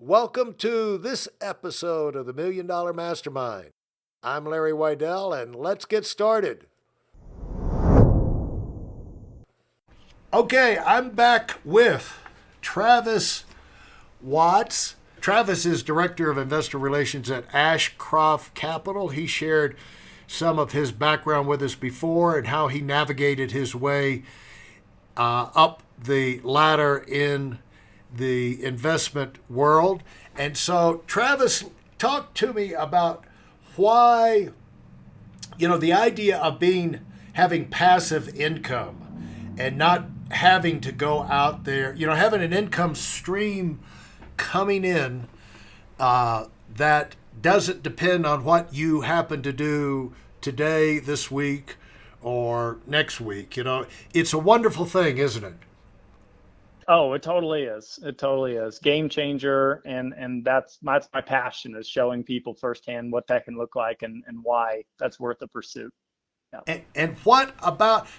Welcome to this episode of the Million Dollar Mastermind. I'm Larry Weidel, and let's get started. Okay, I'm back with Travis Watts. Travis is Director of Investor Relations at Ashcroft Capital. He shared some of his background with us before and how he navigated his way up the ladder in the investment world. And so, Travis, talk to me about why, the idea of having passive income and not having to go out there, having an income stream coming in that doesn't depend on what you happen to do today, this week, or next week. It's a wonderful thing, isn't it? Oh, it totally is. It totally is. Game changer. And that's my passion, is showing people firsthand what that can look like and why that's worth the pursuit. Yeah. And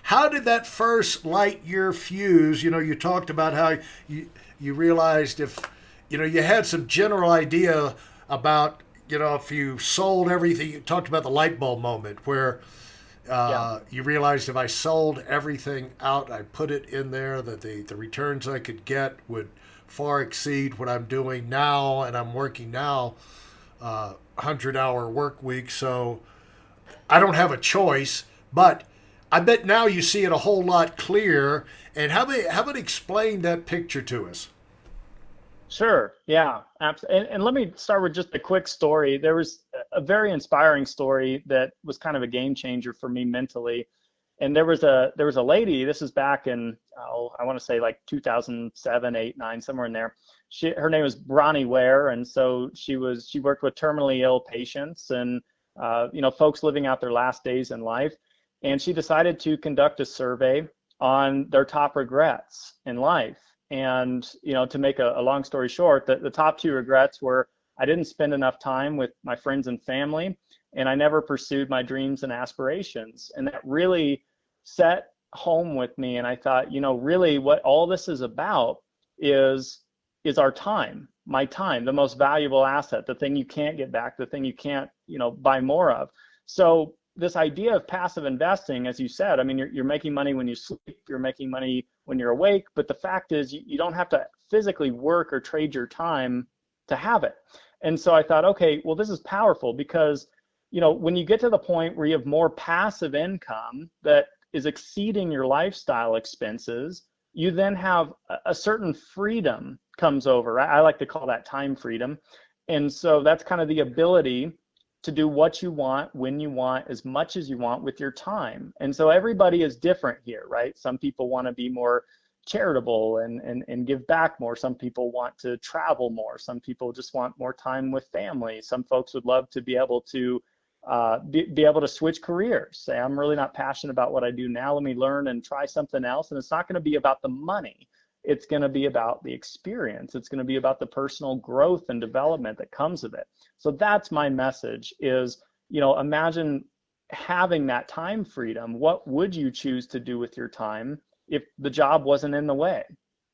how did that first light your fuse? You talked about how you realized you had some general idea about, if you sold everything. You talked about the light bulb moment where Yeah. you realized if I sold everything out, I put it in there, that the returns I could get would far exceed what I'm doing now, and I'm working now 100-hour work week, so I don't have a choice. But I bet now you see it a whole lot clearer. And how about explain that picture to us? Sure. Yeah. And let me start with just a quick story. There was a very inspiring story that was kind of a game changer for me mentally. And there was a lady. This is back in, I want to say like 2007, 8, 9, somewhere in there. Her name was Bronnie Ware, and so she worked with terminally ill patients and folks living out their last days in life. And she decided to conduct a survey on their top regrets in life. And to make a long story short, the top two regrets were: I didn't spend enough time with my friends and family, and I never pursued my dreams and aspirations. And that really set home with me. And I thought, really what all this is about is our time, my time, the most valuable asset, the thing you can't get back, the thing you can't, buy more of. So this idea of passive investing, as you said, I mean, you're making money when you sleep, you're making money when you're awake, but the fact is you don't have to physically work or trade your time to have it. And so I thought, okay, well, this is powerful because, when you get to the point where you have more passive income that is exceeding your lifestyle expenses, you then have a certain freedom comes over. I like to call that time freedom. And so that's kind of the ability to do what you want, when you want, as much as you want with your time. And so everybody is different here, right? Some people want to be more charitable and give back more. Some people want to travel more. Some people just want more time with family. Some folks would love to be able to be able to switch careers. Say, I'm really not passionate about what I do now. Let me learn and try something else. And it's not going to be about the money. It's going to be about the experience. It's going to be about the personal growth and development that comes with it. So that's my message is, imagine having that time freedom. What would you choose to do with your time if the job wasn't in the way?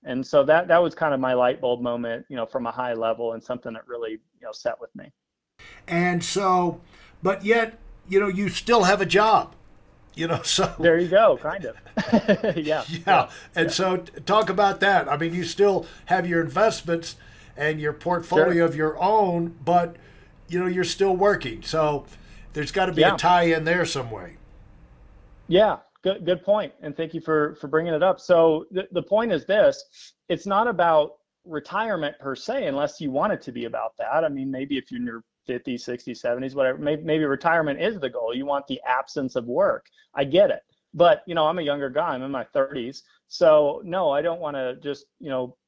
And so that was kind of my light bulb moment, from a high level, and something that really, set with me. And so, but yet, you still have a job. So There you go, kind of. Yeah, yeah. yeah, And yeah. so talk about that. I mean, you still have your investments and your Sure. portfolio of your own, but you're still working. So there's got to be a Yeah. tie in there some way. Yeah, good point. And thank you for bringing it up. So the point is this: it's not about retirement per se, unless you want it to be about that. I mean, maybe if you're in your 50s, 60s, 70s, whatever, maybe retirement is the goal. You want the absence of work. I get it. But, I'm a younger guy. I'm in my 30s. So no, I don't want to just,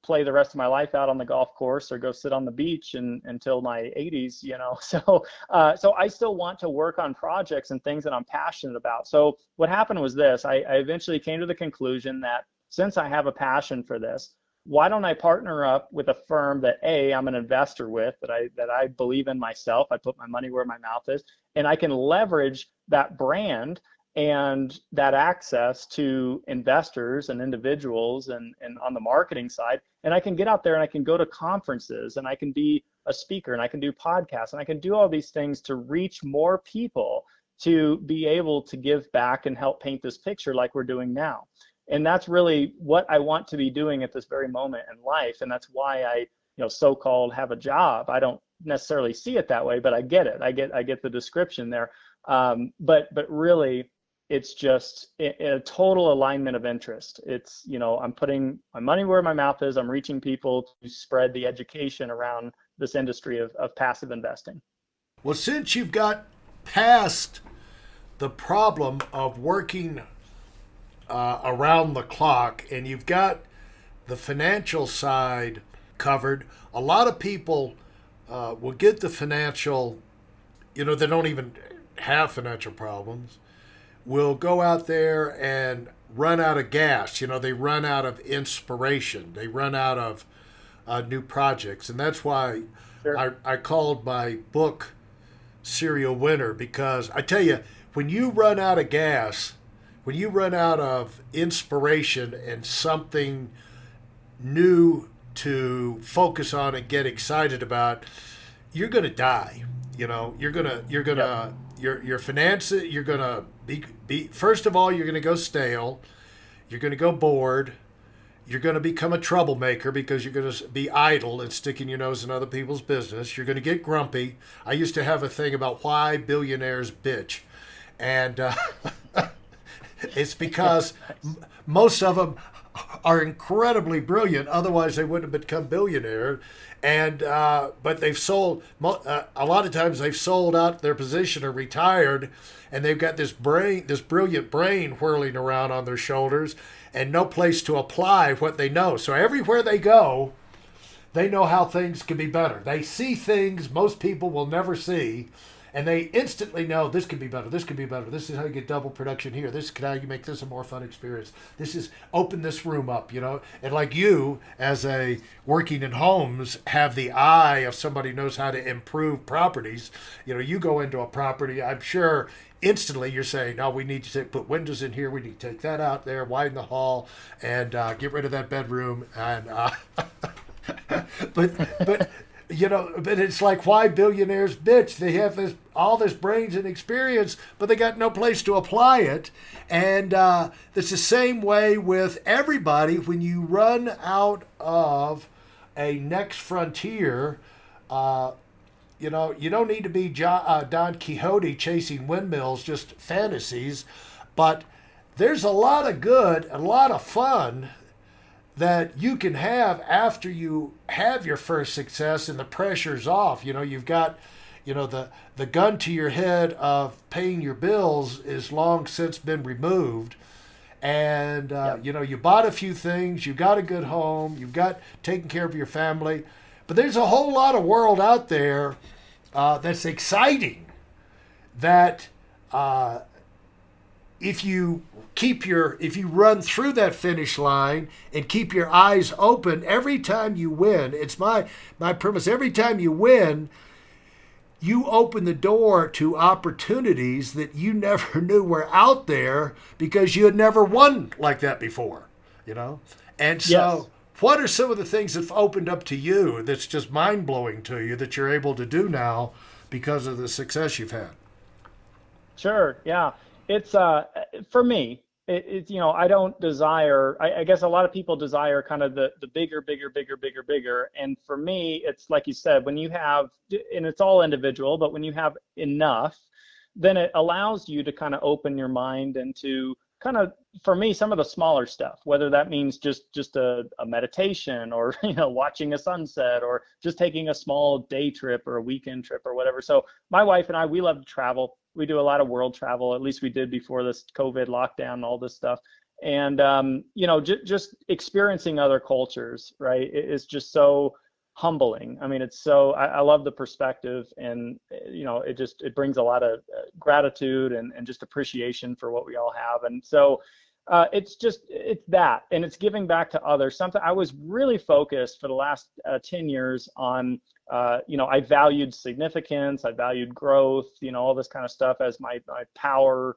play the rest of my life out on the golf course or go sit on the beach until my 80s. So I still want to work on projects and things that I'm passionate about. So what happened was this: I eventually came to the conclusion that since I have a passion for this, why don't I partner up with a firm that I'm an investor with, that I believe in myself. I put my money where my mouth is, and I can leverage that brand and that access to investors and individuals and on the marketing side. And I can get out there and I can go to conferences and I can be a speaker and I can do podcasts and I can do all these things to reach more people to be able to give back and help paint this picture like we're doing now. And that's really what I want to be doing at this very moment in life. And that's why I, so-called have a job. I don't necessarily see it that way, but I get it. I get the description there. But really, it's just a total alignment of interest. It's, I'm putting my money where my mouth is. I'm reaching people to spread the education around this industry of passive investing. Well, since you've got past the problem of working around the clock and you've got the financial side covered, a lot of people will get the financial, they don't even have financial problems, will go out there and run out of gas. They run out of inspiration. They run out of new projects. And that's why Sure. I called my book Serial Winner, because I tell you, when you run out of gas, when you run out of inspiration and something new to focus on and get excited about, you're going to die. Yep. Your finances, you're going to be, first of all, you're going to go stale. You're going to go bored. You're going to become a troublemaker because you're going to be idle and sticking your nose in other people's business. You're going to get grumpy. I used to have a thing about why billionaires bitch. And it's because most of them are incredibly brilliant. Otherwise, they wouldn't have become billionaires. And but they've sold a lot of times. They've sold out their position or retired, and they've got this brilliant brain whirling around on their shoulders, and no place to apply what they know. So everywhere they go, they know how things can be better. They see things most people will never see, and they instantly know this could be better. This could be better. This is how you get double production here. This is how you make this a more fun experience. This is open this room up, And like you, as a working in homes, have the eye of somebody who knows how to improve properties. You go into a property, I'm sure instantly you're saying, no, we need to put windows in here. We need to take that out there, widen the hall, and get rid of that bedroom. And but but it's like why billionaires bitch. They have all this brains and experience, but they got no place to apply it. And it's the same way with everybody. When you run out of a next frontier, you don't need to be Don Quixote chasing windmills, just fantasies. But there's a lot of good, a lot of fun that you can have after you have your first success and the pressure's off. You've got, the gun to your head of paying your bills is long since been removed. And, Yep. You bought a few things, you got a good home, you've got taken care of your family. But there's a whole lot of world out there that's exciting that if you run through that finish line and keep your eyes open every time you win, it's my premise, every time you win, you open the door to opportunities that you never knew were out there because you had never won like that before, And so Yes. what are some of the things that have opened up to you that's just mind-blowing to you that you're able to do now because of the success you've had? Sure. Yeah. It's for me, it's I don't desire, I guess a lot of people desire kind of the bigger, bigger, bigger, bigger, bigger. And for me, it's like you said, when you have, and it's all individual, but when you have enough, then it allows you to kind of open your mind into kind of, for me, some of the smaller stuff, whether that means just a meditation or, watching a sunset or just taking a small day trip or a weekend trip or whatever. So my wife and I, we love to travel. We do a lot of world travel, at least we did before this COVID lockdown and all this stuff. And, just experiencing other cultures, right, is just so humbling. I mean, it's so, I love the perspective, and, it brings a lot of gratitude and just appreciation for what we all have. And so it's that, and it's giving back to others. Something I was really focused for the last 10 years on. I valued significance, I valued growth, all this kind of stuff as my power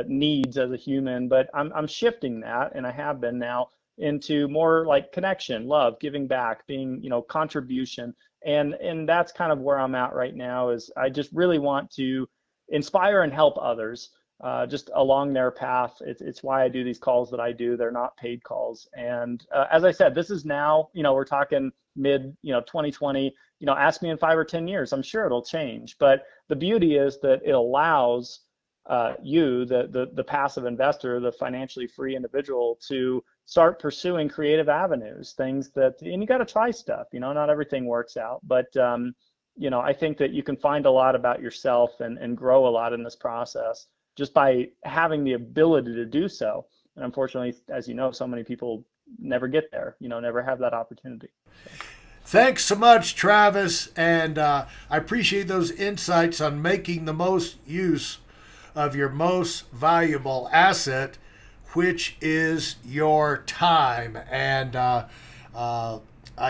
needs as a human, but I'm shifting that, and I have been now, into more like connection, love, giving back, being, contribution. And that's kind of where I'm at right now. Is I just really want to inspire and help others just along their path. It's why I do these calls that I do. They're not paid calls. And as I said, this is now, we're talking mid, 2020. Ask me in 5 or 10 years, I'm sure it'll change. But the beauty is that it allows you, the passive investor, the financially free individual, to start pursuing creative avenues, things that, and you got to try stuff. Not everything works out, but I think that you can find a lot about yourself and grow a lot in this process just by having the ability to do so. And unfortunately, as you know, so many people never get there, never have that opportunity. Thanks so much, Travis. And I appreciate those insights on making the most use of your most valuable asset, which is your time. And I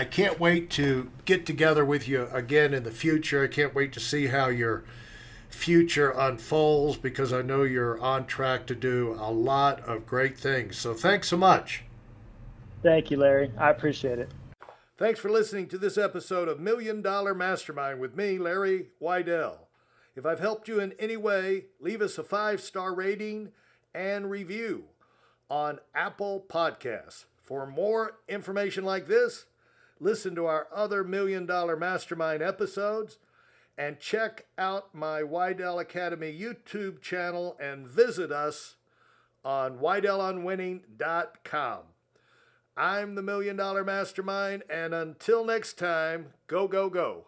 can't wait to get together with you again in the future. I can't wait to see how your future unfolds, because I know you're on track to do a lot of great things. So thanks so much. Thank you, Larry. I appreciate it. Thanks for listening to this episode of $1 Million Mastermind with me, Larry Weidel. If I've helped you in any way, leave us a 5-star rating and review on Apple Podcasts. For more information like this, listen to our other $1 Million Mastermind episodes, and check out my Weidel Academy YouTube channel, and visit us on WeidelOnWinning.com. I'm the $1 Million Mastermind, and until next time, go, go, go.